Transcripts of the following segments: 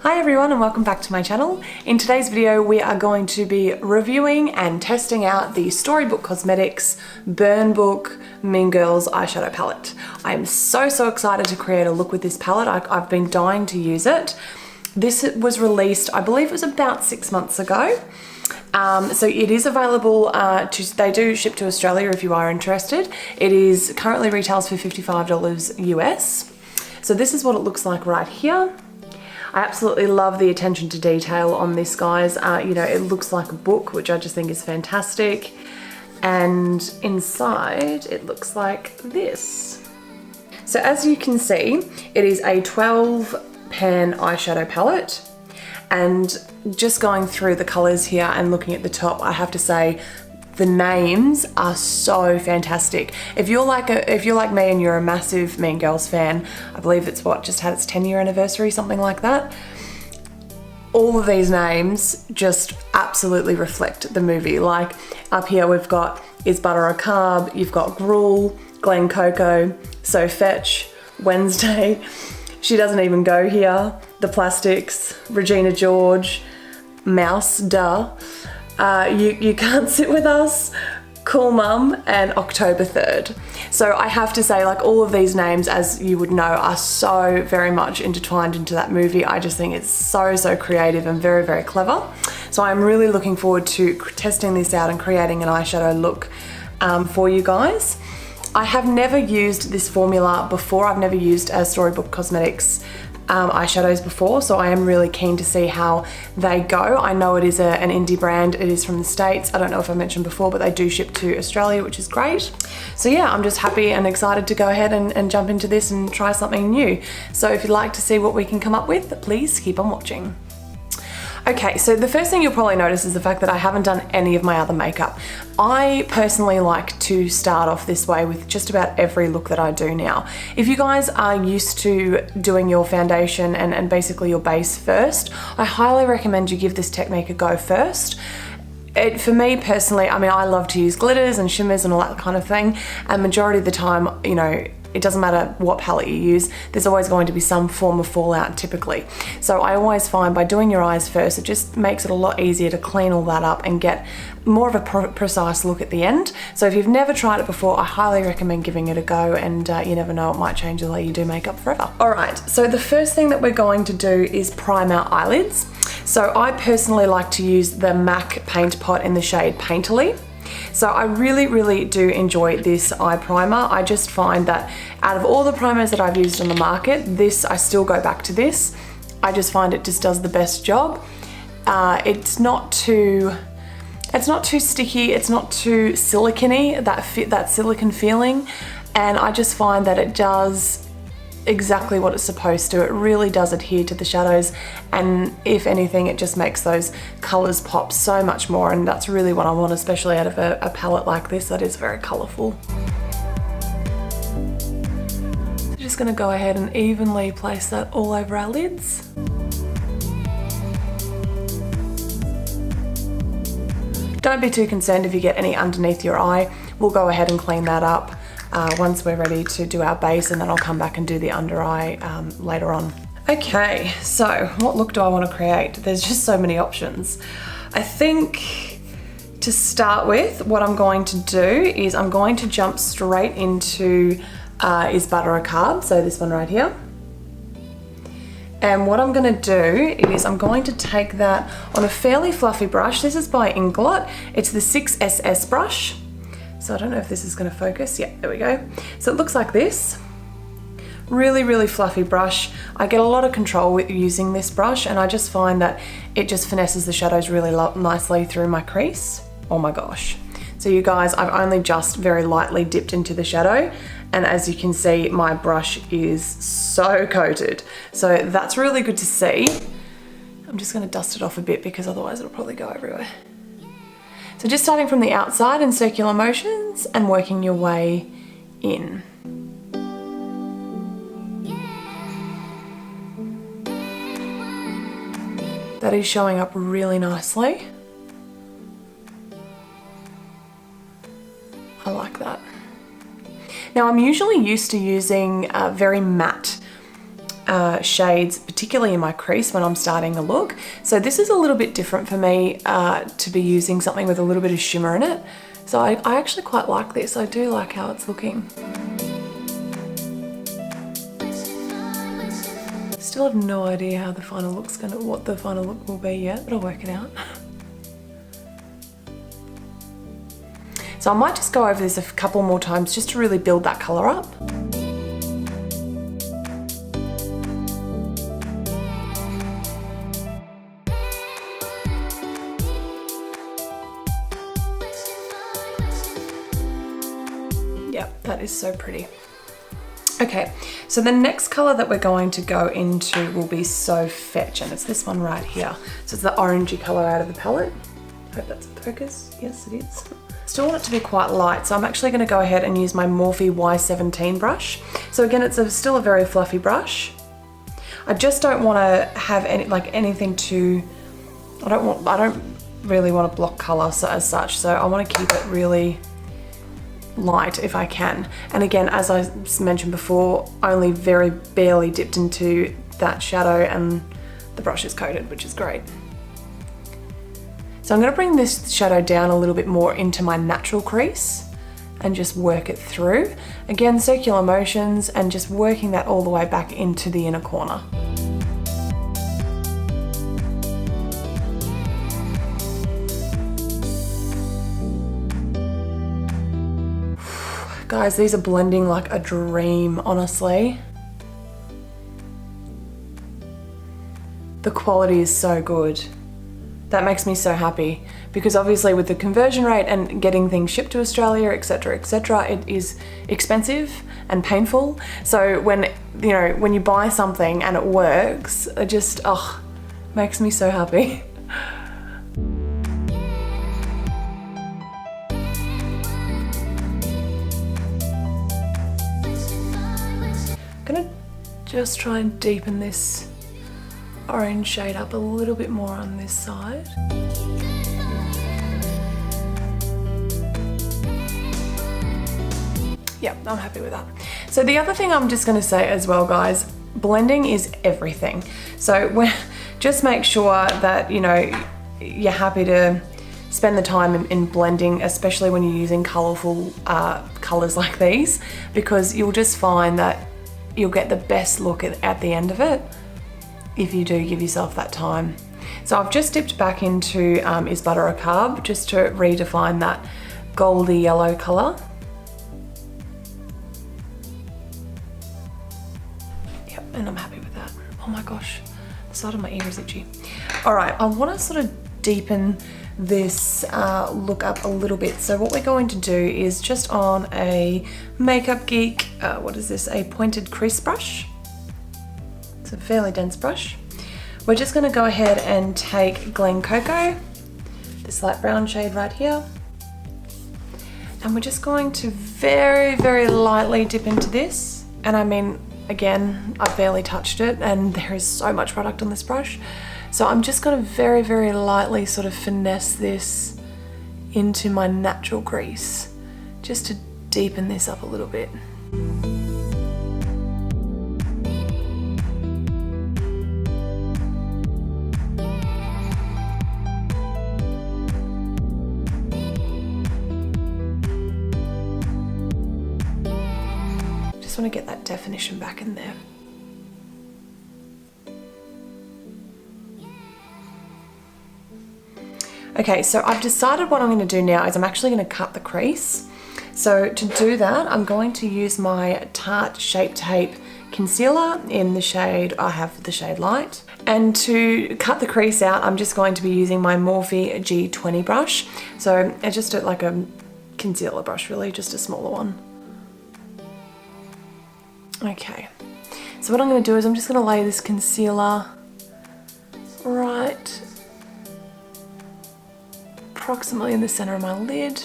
Hi everyone and welcome back to my channel. In today's video we are going to be reviewing and testing out the Storybook Cosmetics Burn Book Mean Girls eyeshadow palette. I am so excited to create a look with this palette. I've been dying to use it. This was released, I believe it was about 6 months ago. So it is available, they do ship to Australia if you are interested. It is currently retails for $55 US. So this is what it looks like right here. I absolutely love the attention to detail on this, guys. You know, it looks like a book, which I just think is fantastic. And inside, it looks like this. So as you can see, it is a 12 pan eyeshadow palette. And just going through the colors here and looking at the top, I have to say, the names are so fantastic. If you're like me and you're a massive Mean Girls fan, I believe it's just had its 10-year anniversary, something like that. All of these names just absolutely reflect the movie. Like up here we've got Is Butter a Carb, you've got Gruel, Glen Coco, So Fetch, Wednesday, She Doesn't Even Go Here, The Plastics, Regina George, Mouse, duh. You Can't Sit With Us, Cool Mum, and October 3rd. So I have to say, like, all of these names, as you would know, are so very much intertwined into that movie. I just think it's so creative and very clever. So I'm really looking forward to testing this out and creating an eyeshadow look for you guys. I have never used this formula before. I've never used a Storybook Cosmetics eyeshadows before, so I am really keen to see how they go. I know it is an indie brand, it is from the States. I don't know if I mentioned before, but they do ship to Australia, which is great. So yeah, I'm just happy and excited to go ahead and jump into this and try something new. So if you'd like to see what we can come up with, please keep on watching. Okay, so the first thing you'll probably notice is the fact that I haven't done any of my other makeup. I personally like to start off this way with just about every look that I do now. If you guys are used to doing your foundation and basically your base first, I highly recommend you give this technique a go first. For me personally, I mean, I love to use glitters and shimmers and all that kind of thing, and majority of the time, you know, it doesn't matter what palette you use, there's always going to be some form of fallout typically. So I always find by doing your eyes first, it just makes it a lot easier to clean all that up and get more of a precise look at the end. So if you've never tried it before, I highly recommend giving it a go, and you never know, it might change the way you do makeup forever. All right, so the first thing that we're going to do is prime our eyelids. So I personally like to use the MAC paint pot in the shade Painterly. So I really do enjoy this eye primer. I just find that out of all the primers that I've used on the market, I still go back to this. I just find it just does the best job. It's not too sticky, it's not too silicone-y, that silicone feeling, and I just find that it does exactly what it's supposed to. It really does adhere to the shadows, and if anything, it just makes those colors pop so much more, and that's really what I want, especially out of a palette like this that is very colorful. Just gonna go ahead and evenly place that all over our lids. Don't be too concerned if you get any underneath your eye. We'll go ahead and clean that up once we're ready to do our base, and then I'll come back and do the under eye later on. Okay, so what look do I want to create? There's just so many options. I think to start with, what I'm going to do is I'm going to jump straight into Is Butter a Carb, so this one right here. And what I'm going to do is I'm going to take that on a fairly fluffy brush. This is by Inglot. It's the 6SS brush. So I don't know if this is going to focus. Yeah, there we go. So it looks like this. Really fluffy brush. I get a lot of control with using this brush, and I just find that it just finesses the shadows really nicely through my crease. Oh my gosh. So you guys, I've only just very lightly dipped into the shadow, and as you can see, my brush is so coated. So that's really good to see. I'm just going to dust it off a bit because otherwise it'll probably go everywhere. So just starting from the outside in circular motions and working your way in. That is showing up really nicely. I like that. Now I'm usually used to using very matte shades, particularly in my crease when I'm starting a look. So this is a little bit different for me to be using something with a little bit of shimmer in it. So I actually quite like this. I do like how it's looking. Still have no idea how the final look's what the final look will be yet, but I'll work it out. So I might just go over this a couple more times just to really build that colour up. Yep, that is so pretty. Okay, so the next color that we're going to go into will be So Fetch, and it's this one right here. So it's the orangey color out of the palette. Hope that's in focus. Yes, it is. Still want it to be quite light, so I'm actually going to go ahead and use my Morphe Y17 brush. So again, it's still a very fluffy brush. I just don't want to have anything too. I don't really want to block color as such. So I want to keep it really light if I can. And again, as I mentioned before, only very barely dipped into that shadow and the brush is coated, which is great. So I'm going to bring this shadow down a little bit more into my natural crease and just work it through. Again, circular motions and just working that all the way back into the inner corner. Guys, these are blending like a dream, honestly. The quality is so good. That makes me so happy because obviously with the conversion rate and getting things shipped to Australia, etc., it is expensive and painful. So when you buy something and it works, it just makes me so happy. I'm gonna just try and deepen this orange shade up a little bit more on this side. Yep, I'm happy with that. So the other thing I'm just gonna say as well, guys, blending is everything. So just make sure that you're happy to spend the time in blending, especially when you're using colourful colours like these, because you'll just find that you'll get the best look at the end of it if you do give yourself that time. So I've just dipped back into Is Butter a Carb just to redefine that goldy yellow colour. Yep, and I'm happy with that. Oh my gosh, the side of my ear is itchy. All right, I want to sort of deepen this look up a little bit. So what we're going to do is just on a Makeup Geek, what is this, a pointed crease brush. It's a fairly dense brush. We're just going to go ahead and take Glen Cocoa, this light brown shade right here, and we're just going to very, very lightly dip into this. And I mean, again, I've barely touched it and there is so much product on this brush. So I'm just going to very, very lightly sort of finesse this into my natural crease, just to deepen this up a little bit. Just want to get that definition back in there. Okay, so I've decided what I'm going to do now is I'm actually going to cut the crease. So to do that, I'm going to use my Tarte Shape Tape Concealer in the shade, I have the shade Light. And to cut the crease out, I'm just going to be using my Morphe G20 brush. So it's just like a concealer brush really, just a smaller one. Okay, so what I'm going to do is I'm just going to lay this concealer right approximately in the center of my lid,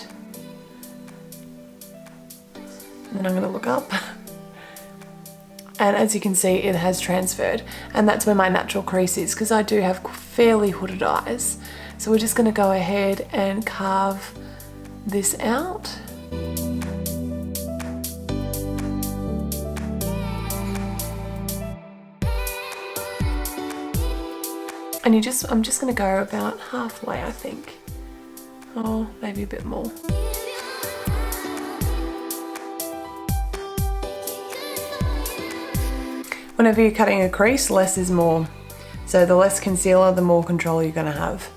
and then I'm going to look up, and as you can see it has transferred, and that's where my natural crease is because I do have fairly hooded eyes. So we're just going to go ahead and carve this out. And I'm just gonna go about halfway, I think. Oh, maybe a bit more. Whenever you're cutting a crease, less is more. So the less concealer, the more control you're gonna have.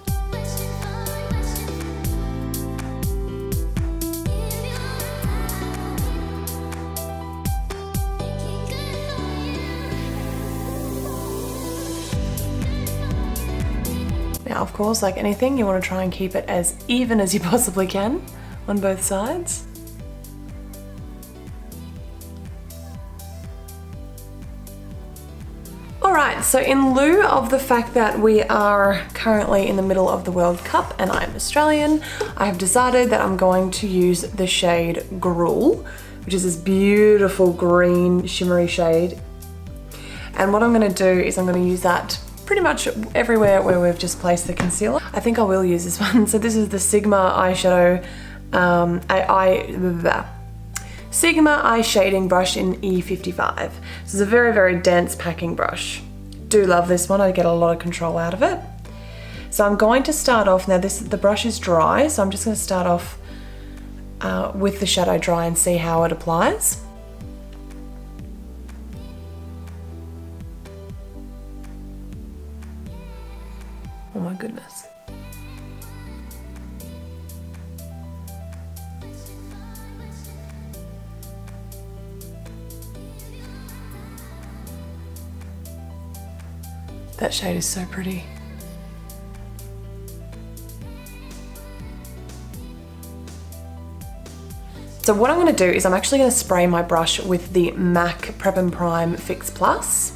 Now, of course, like anything, you want to try and keep it as even as you possibly can on both sides. Alright, so in lieu of the fact that we are currently in the middle of the World Cup and I'm Australian, I have decided that I'm going to use the shade Gruel, which is this beautiful green shimmery shade. And what I'm going to do is I'm going to use that pretty much everywhere where we've just placed the concealer. I think I will use this one. So this is the Sigma eyeshadow, Sigma eye shading brush in E55. This is a very, very dense packing brush. Do love this one. I get a lot of control out of it. So I'm going to start off, now the brush is dry, so I'm just going to start off with the shadow dry and see how it applies. Oh my goodness. That shade is so pretty. So what I'm going to do is I'm actually going to spray my brush with the MAC Prep and Prime Fix Plus.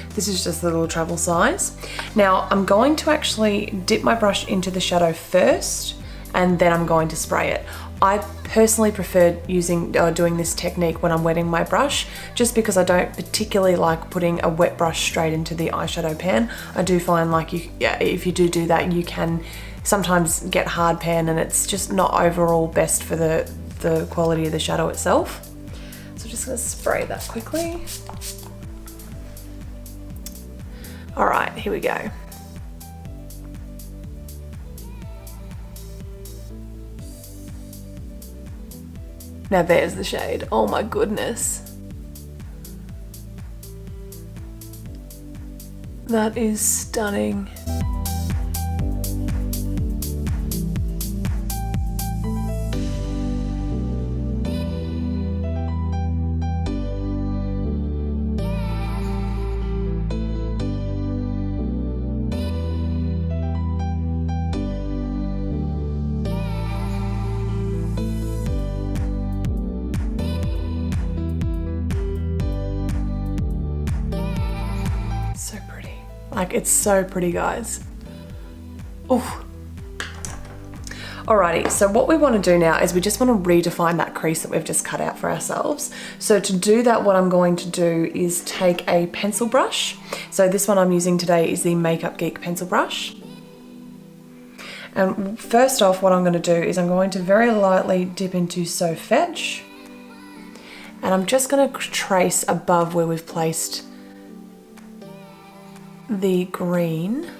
This is just a little travel size. Now I'm going to actually dip my brush into the shadow first and then I'm going to spray it. I personally prefer doing this technique when I'm wetting my brush, just because I don't particularly like putting a wet brush straight into the eyeshadow pan. I do find like if you do that, you can sometimes get hard pan and it's just not overall best for the quality of the shadow itself. So I'm just gonna spray that quickly. All right, here we go. Now there's the shade. Oh my goodness. That is stunning. So pretty. Like, it's so pretty, guys. Oh. Alrighty, so what we want to do now is we just want to redefine that crease that we've just cut out for ourselves. So to do that, what I'm going to do is take a pencil brush. So this one I'm using today is the Makeup Geek pencil brush. And first off, what I'm going to do is I'm going to very lightly dip into So Fetch. And I'm just going to trace above where we've placed the green.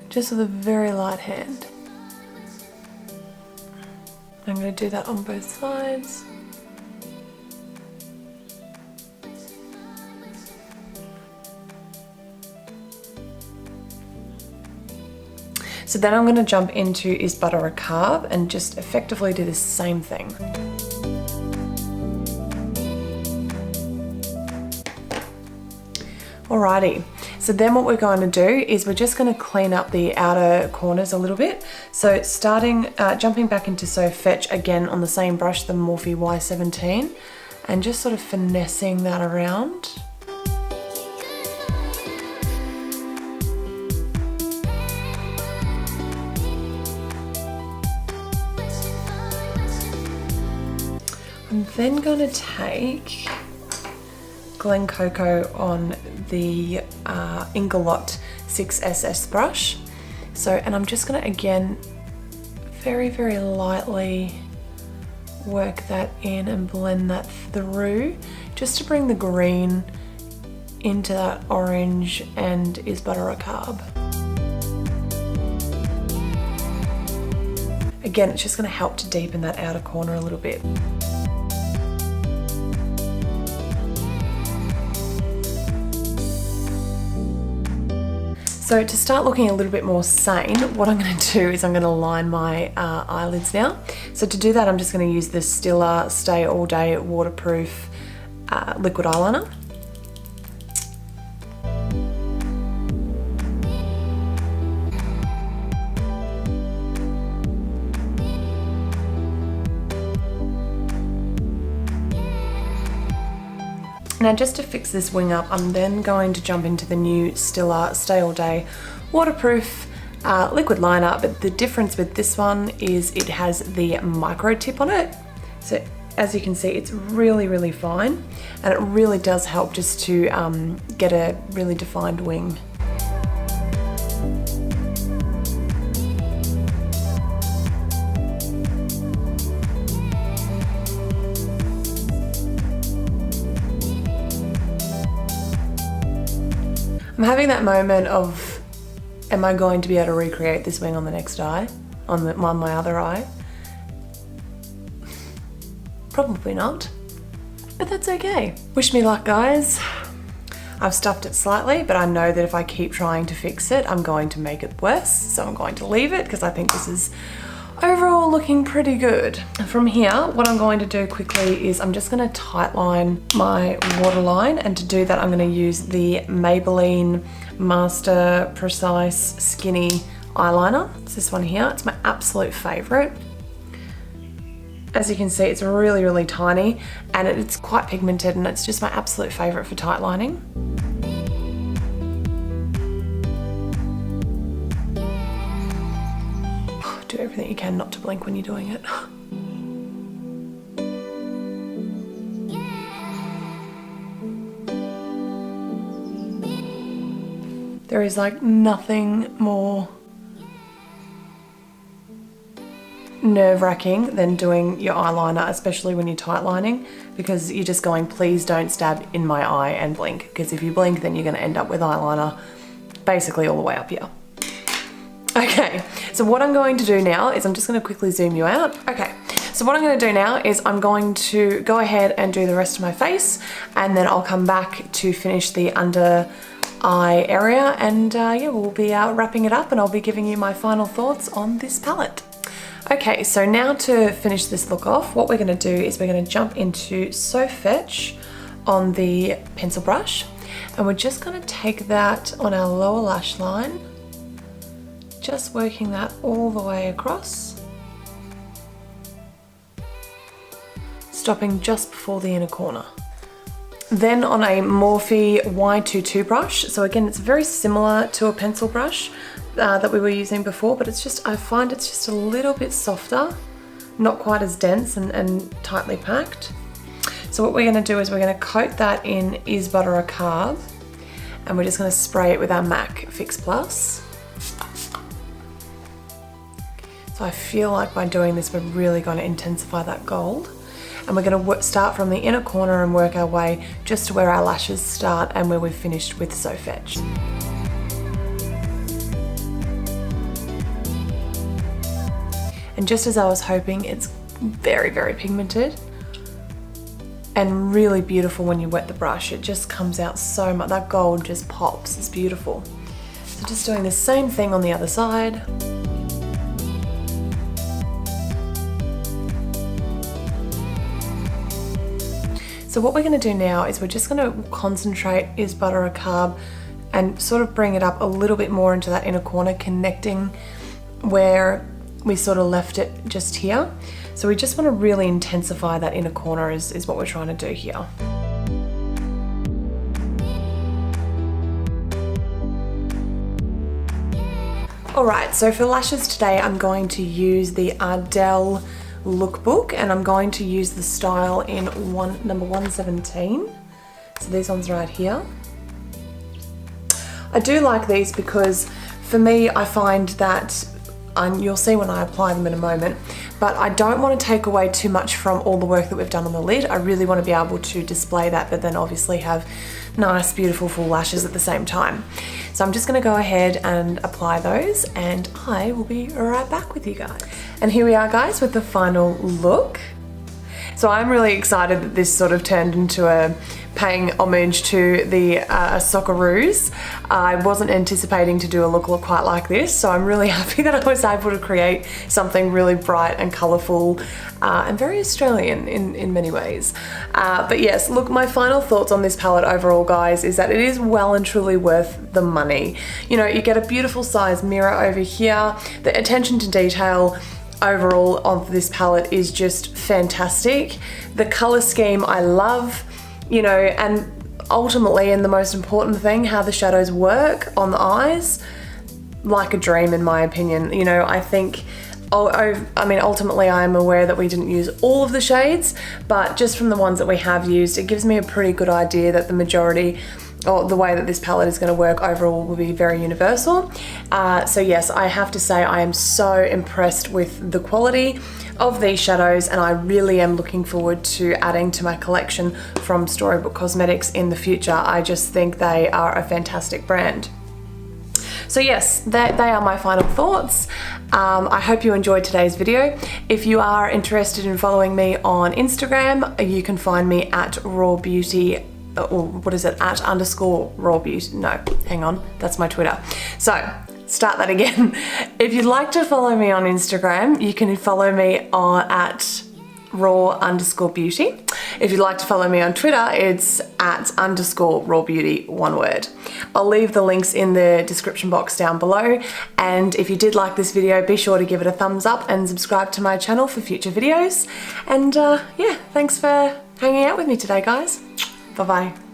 Just with a very light hand. I'm going to do that on both sides. So then I'm going to jump into Is Butter a Carb and just effectively do the same thing. Alrighty, so then what we're going to do is we're just going to clean up the outer corners a little bit. So jumping back into So Fetch again on the same brush, the Morphe Y17, and just sort of finessing that around. I'm then going to take Glen Coco on the Inglot 6SS brush. And I'm just going to again very, very lightly work that in and blend that through just to bring the green into that orange and Is Butter a Carb. Again, it's just going to help to deepen that outer corner a little bit. So to start looking a little bit more sane, what I'm going to do is I'm going to line my eyelids now. So to do that, I'm just going to use the Stila Stay All Day Waterproof liquid eyeliner. Now just to fix this wing up, I'm then going to jump into the new Stila Stay All Day Waterproof liquid liner, but the difference with this one is it has the micro tip on it. So as you can see, it's really, really fine, and it really does help just to get a really defined wing. I'm having that moment of, am I going to be able to recreate this wing on the next eye, on my other eye? Probably not, but that's okay. Wish me luck, guys. I've stuffed it slightly, but I know that if I keep trying to fix it, I'm going to make it worse. So I'm going to leave it because I think this is overall looking pretty good. From here, what I'm going to do quickly is I'm just going to tightline my waterline, and to do that I'm going to use the Maybelline Master Precise Skinny Eyeliner. It's this one here. It's my absolute favorite. As you can see, it's really, really tiny, and it's quite pigmented, and it's just my absolute favorite for tightlining. Do everything you can not to blink when you're doing it. There is like nothing more nerve-wracking than doing your eyeliner, especially when you're tightlining, because you're just going, please don't stab in my eye and blink, because if you blink then you're going to end up with eyeliner basically all the way up here. Okay, so what I'm going to do now is I'm just going to quickly zoom you out. Okay, so what I'm going to do now is I'm going to go ahead and do the rest of my face, and then I'll come back to finish the under eye area, and yeah, we'll be wrapping it up, and I'll be giving you my final thoughts on this palette. Okay, so now to finish this look off, what we're going to do is we're going to jump into So Fetch on the pencil brush, and we're just going to take that on our lower lash line, just working that all the way across, stopping just before the inner corner. Then on a Morphe Y22 brush, so again it's very similar to a pencil brush that we were using before, but it's just, I find it's just a little bit softer, not quite as dense and tightly packed. So what we're going to do is we're going to coat that in Is Butter a Carb, and we're just going to spray it with our MAC Fix Plus. So I feel like by doing this we're really going to intensify that gold, and we're going to start from the inner corner and work our way just to where our lashes start and where we've finished with So Fetch. And just as I was hoping, it's very, very pigmented and really beautiful when you wet the brush. It just comes out so much, that gold just pops, it's beautiful. So just doing the same thing on the other side. So what we're going to do now is we're just going to concentrate Is Butter a Carb and sort of bring it up a little bit more into that inner corner, connecting where we sort of left it just here. So we just want to really intensify that inner corner is what we're trying to do here. Alright, so for lashes today I'm going to use the Ardell Lookbook, and I'm going to use the style in number 117. So these ones right here. I do like these because for me I find that, and you'll see when I apply them in a moment, but I don't want to take away too much from all the work that we've done on the lid. I really want to be able to display that, but then obviously have nice, beautiful full lashes at the same time. So I'm just going to go ahead and apply those, and I will be right back with you guys. And here we are, guys, with the final look. So I'm really excited that this sort of turned into a paying homage to the Socceroos. I wasn't anticipating to do a look quite like this, so I'm really happy that I was able to create something really bright and colourful and very Australian in many ways. But yes, look, my final thoughts on this palette overall, guys, is that it is well and truly worth the money. You know, you get a beautiful size mirror over here, the attention to detail overall of this palette is just fantastic. The color scheme I love, you know, and ultimately, and the most important thing, how the shadows work on the eyes, like a dream in my opinion. You know, I think, I mean, ultimately I am aware that we didn't use all of the shades, but just from the ones that we have used, it gives me a pretty good idea that the majority, or the way that this palette is going to work overall, will be very universal. So yes, I have to say I am so impressed with the quality of these shadows, and I really am looking forward to adding to my collection from Storybook Cosmetics in the future. I just think they are a fantastic brand. So yes, they are my final thoughts. I hope you enjoyed today's video. If you are interested in following me on Instagram, you can find me at RoarBeauty, or what is it, at _RoarBeauty, no, hang on, that's my Twitter. So, start that again. If you'd like to follow me on Instagram, you can follow me at raw_beauty. If you'd like to follow me on Twitter, it's at _RoarBeauty, one word. I'll leave the links in the description box down below, and if you did like this video, be sure to give it a thumbs up and subscribe to my channel for future videos. And yeah, thanks for hanging out with me today, guys. Bye-bye.